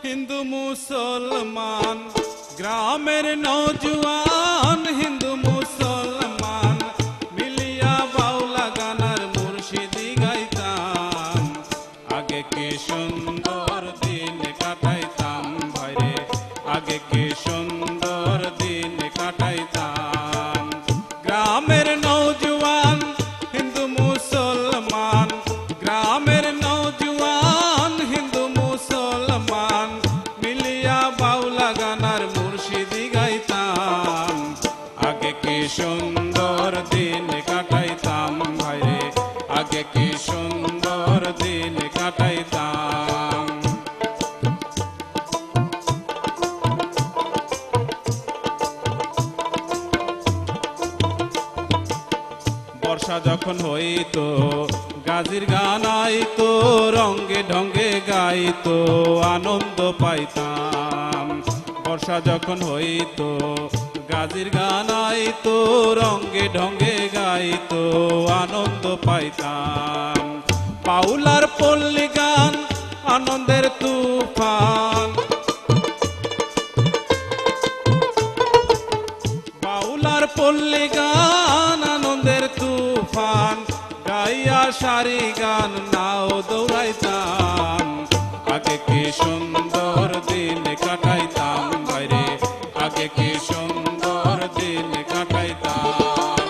হিন্দু মুসলমান গ্রামের নৌজওয়ান, হিন্দু মুসলমান মিলিয়া বাউলা গানার মুর্শিদি গাইতাম। আগে কি সুন্দর দিন কাটাইতাম ভাইরে, আগে কি সুন্দর দিন কাটাইতাম। গ্রামের নৌজওয়ান হিন্দু মুসলমান, গ্রামের নৌজওয়ান হিন্দু মুসলমান মিলিয়া বাউলা গানার মুর্শিদি গাইতাম। আগে কি সুন্দর দিন কাটাইতাম ভাইরে, আগে কি সুন্দর দিন কাটাইতাম। বর্ষা যখন হইতো গাজির গান আইতো, রঙ্গে ঢঙ্গে গাইতো আনন্দ পাইতাম। বর্ষা যখন হইতো গাজির গান আইতো, রঙ্গে ঢঙ্গে গাইতো আনন্দ পাইতাম। বাউলার পল্লী গান আনন্দের তুফান, বাউলার পল্লী গান আনন্দের তুফান, গাইয়া সারি গান নাও দৌড়াইতাম। আগে কি সুন্দর দিন কাটাইতাম ভাইরে, আগে কি সুন্দর দিন কাটাইতাম।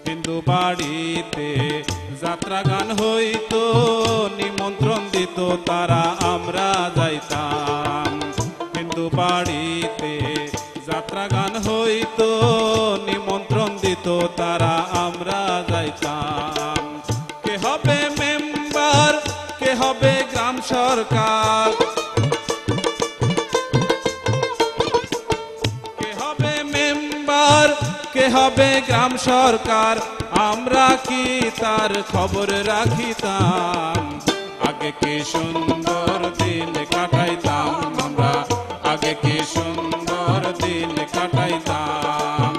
হিন্দু বাড়িতে যাত্রা গান হইতো, নিমন্ত্রণ দিত তারা আমরা যাইতাম। হিন্দু বাড়িতে যাত্রা গান হইতো, নিমন্ত্রণ দিত তারা আমরা যাইতাম। কে হবে মেম্বার, কে হবে গ্রাম সরকার, কে হবে মেম্বার, কে হবে গ্রাম সরকার, আমরা কি তার খবর রাখিতাম। আগে কি সুন্দর দিন কাটাইতাম আমরা, আগে কি সুন্দর দিন কাটাইতাম।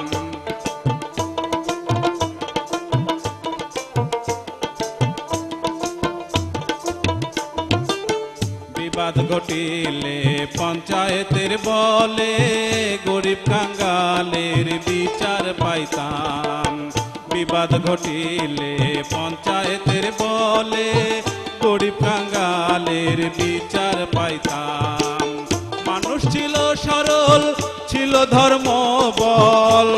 বিবাদ ঘটিলে পঞ্চায়েতের বলে, গরিব কাঙ্গালের বিচার পাইতাম। বিবাদ ঘটিলে পঞ্চায়েতের বলে, গরিব কাঙ্গালের বিচার পাইতাম। মানুষ ছিল সরল, ছিল ধর্ম বল,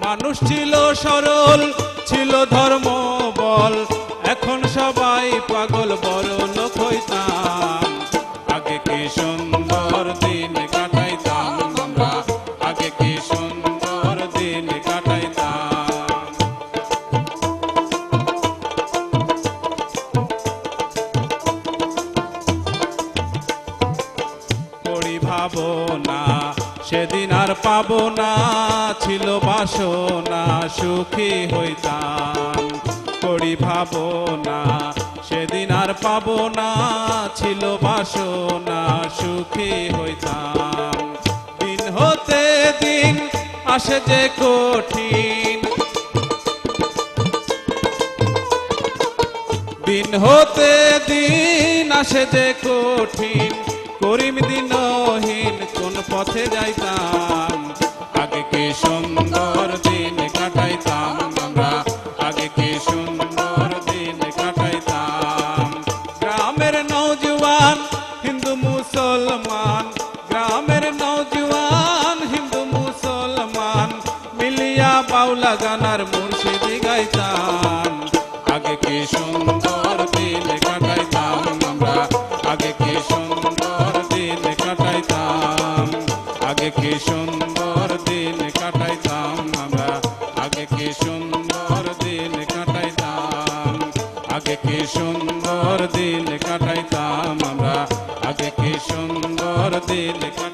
মানুষ ছিল সরল, ছিল ধর্ম বল, এখন সবাই পাগল বড় লোক হইতাম। আগে কি সুন্দর দিন কাটাইতাম আমরা, আগে কি সুন্দর দিন কাটাইতাম। করি ভাবনা সেদিন আর পাবো না, ছিল বাসনা সুখী হইতাম। করি ভাবনা সেদিন আর পাবো না, ছিল বাসনা সুখী হইতাম। দিন হতে দিন আসে যে কঠিন, দিন হতে দিন আসে যে কঠিন, করিম দিনহীন কোন পথে যাইতাম। আগে কি সুন্দর দিন কাটাইতাম আমরা, আগে কি সুন্দর দিন কাটাইতাম। গ্রামের নৌজওয়ান হিন্দু মুসলমান, গ্রামের নৌজওয়ান হিন্দু মুসলমান মিলিয়া বাউলা গানার মুর্শিদি গাইতাম। আগে কি সুন্দর দিন কাটাইতাম আমরা, আগে কি সুন্দর দিন কাটাইতাম। আগে কি সুন্দর দিন কাটাইতাম আমরা, আগে কি সুন্দর দিন কাটাইতাম। আগে কি সুন্দর দিন কাটাইতাম আমরা, আগে কি সুন্দর দিন কাটাইতাম।